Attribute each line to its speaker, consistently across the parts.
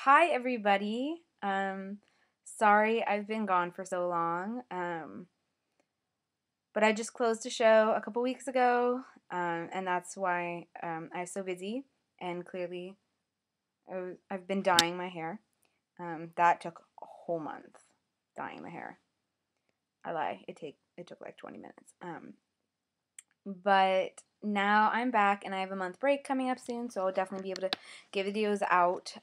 Speaker 1: Hi, everybody. Sorry I've been gone for so long. But I just closed a show a couple weeks ago, and that's why I was so busy. And clearly, I've been dyeing my hair. That took a whole month dyeing the hair. I lie. It took like 20 minutes. But now I'm back, and I have a month break coming up soon, so I'll definitely be able to get videos out.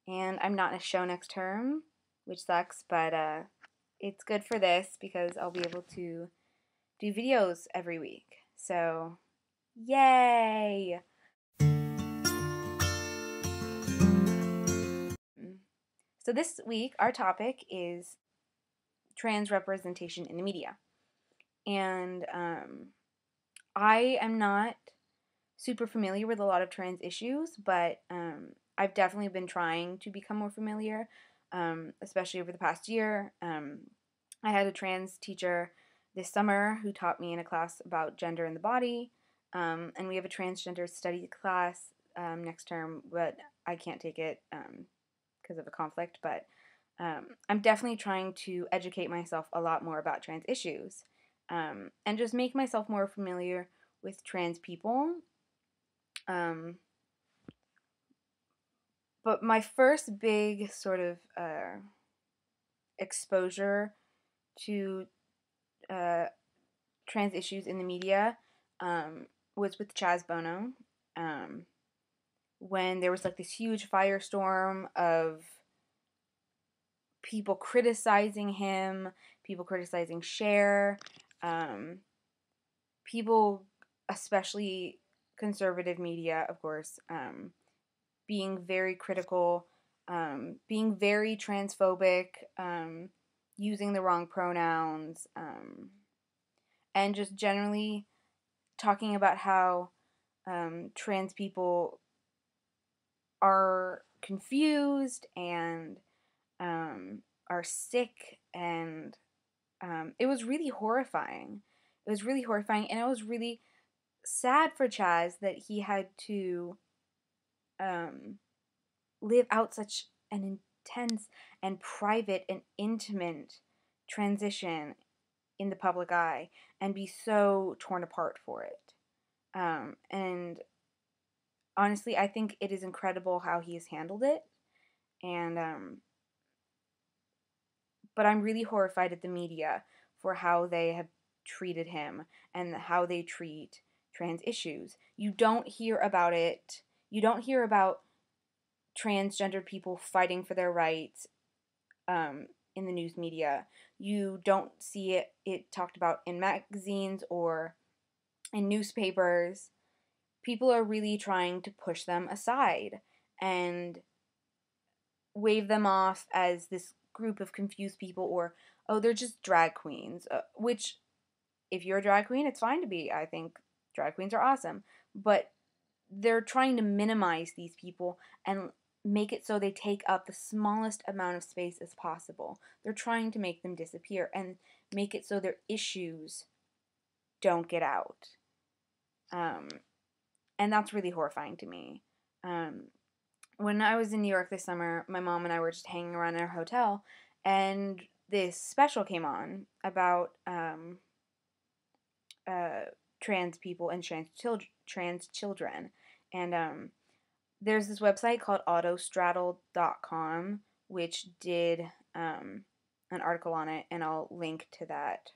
Speaker 1: And I'm not in a show next term, which sucks, but it's good for this because I'll be able to do videos every week. So, yay! So this week, our topic is trans representation in the media. And I am not super familiar with a lot of trans issues, but I've definitely been trying to become more familiar, especially over the past year. I had a trans teacher this summer who taught me in a class about gender and the body, and we have a transgender study class next term, but I can't take it because of a conflict. But I'm definitely trying to educate myself a lot more about trans issues and just make myself more familiar with trans people. Um, but my first big sort of exposure to uh, trans issues in the media was with Chaz Bono. Um, when there was like this huge firestorm of people criticizing him, people criticizing Cher, um, people, especially conservative media, of course, being very critical, being very transphobic, using the wrong pronouns, and just generally talking about how trans people are confused and are sick, and it was really horrifying. It was really horrifying, and it was really sad for Chaz that he had to um, live out such an intense and private and intimate transition in the public eye and be so torn apart for it. And honestly, I think it is incredible how he has handled it. And but I'm really horrified at the media for how they have treated him and how they treat trans issues. You don't hear about it. You don't hear about transgender people fighting for their rights in the news media. You don't see it talked about in magazines or in newspapers. People are really trying to push them aside and wave them off as this group of confused people, or oh, they're just drag queens, which if you're a drag queen, it's fine to be. I think drag queens are awesome, but they're trying to minimize these people and make it so they take up the smallest amount of space as possible. They're trying to make them disappear and make it so their issues don't get out. Um, and that's really horrifying to me. Um, when I was in New York this summer, my mom and I were just hanging around in our hotel, and this special came on about uh, trans people and trans children. And there's this website called autostraddle.com, which did an article on it, and I'll link to that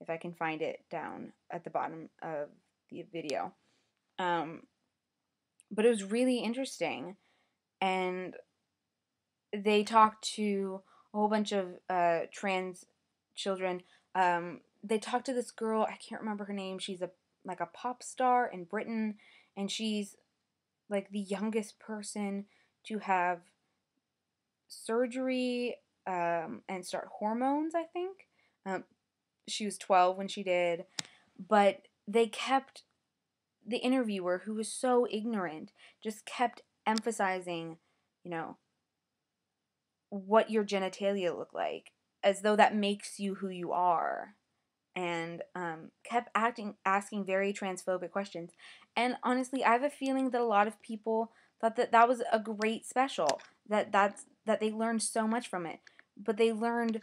Speaker 1: if I can find it down at the bottom of the video. Um, but it was really interesting, and they talked to a whole bunch of trans children. They talked to this girl, I can't remember her name. She's a pop star in Britain, and she's like the youngest person to have surgery and start hormones, I think. She was 12 when she did, but they kept the interviewer, who was so ignorant, just kept emphasizing, you know, what your genitalia look like, as though that makes you who you are, and kept asking very transphobic questions. And honestly, I have a feeling that a lot of people Thought that that was a great special. That they learned so much from it. But they learned,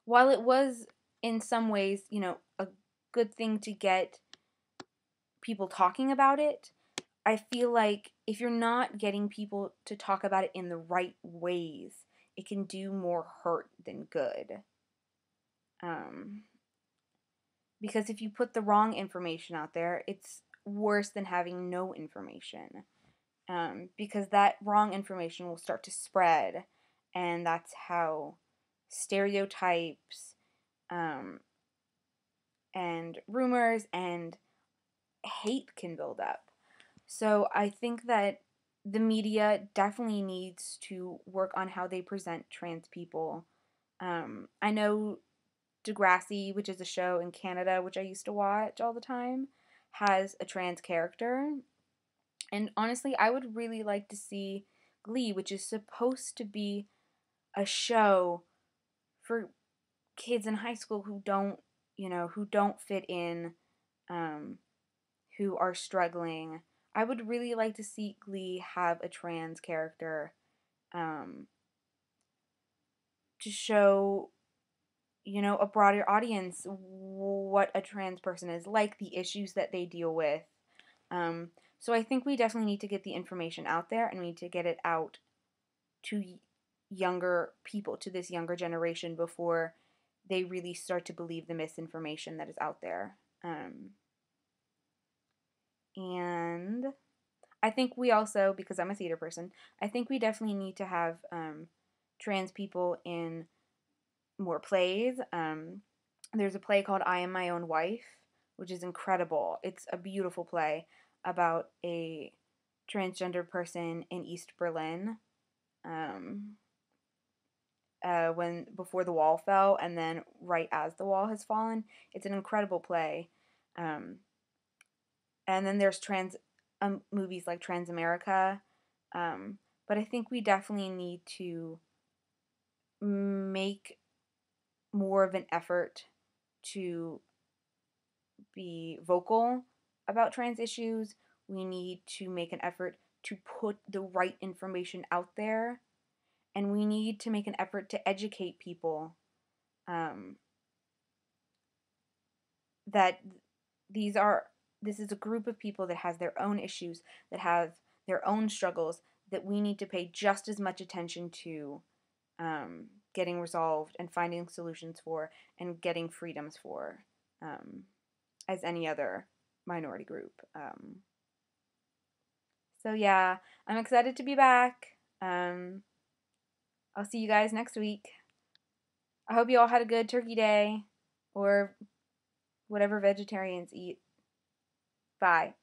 Speaker 1: while it was in some ways, a good thing to get people talking about it, I feel like if you're not getting people to talk about it in the right ways, it can do more hurt than good. Um, because if you put the wrong information out there, it's worse than having no information. Because that wrong information will start to spread, and that's how stereotypes, um, and rumors and hate can build up. So I think that the media definitely needs to work on how they present trans people. I know Degrassi, which is a show in Canada, which I used to watch all the time, has a trans character. And honestly, I would really like to see Glee, which is supposed to be a show for kids in high school who don't fit in, um, who are struggling. I would really like to see Glee have a trans character, um, to show, a broader audience what a trans person is like, the issues that they deal with. Um, so I think we definitely need to get the information out there, and we need to get it out to younger people, to this younger generation, before they really start to believe the misinformation that is out there. And I think we also, because I'm a theater person, I think we definitely need to have, trans people in more plays. There's a play called I Am My Own Wife, which is incredible. It's a beautiful play about a transgender person in East Berlin, um, when before the wall fell, and then right as the wall has fallen. It's an incredible play. Um, and then there's trans movies like Transamerica. But I think we definitely need to make more of an effort to be vocal about trans issues. We need to make an effort to put the right information out there, and we need to make an effort to educate people, um, that these are this is a group of people that has their own issues, that have their own struggles, that we need to pay just as much attention to, getting resolved and finding solutions for and getting freedoms for, as any other minority group. So yeah, I'm excited to be back. I'll see you guys next week. I hope you all had a good turkey day, or whatever vegetarians eat. Bye.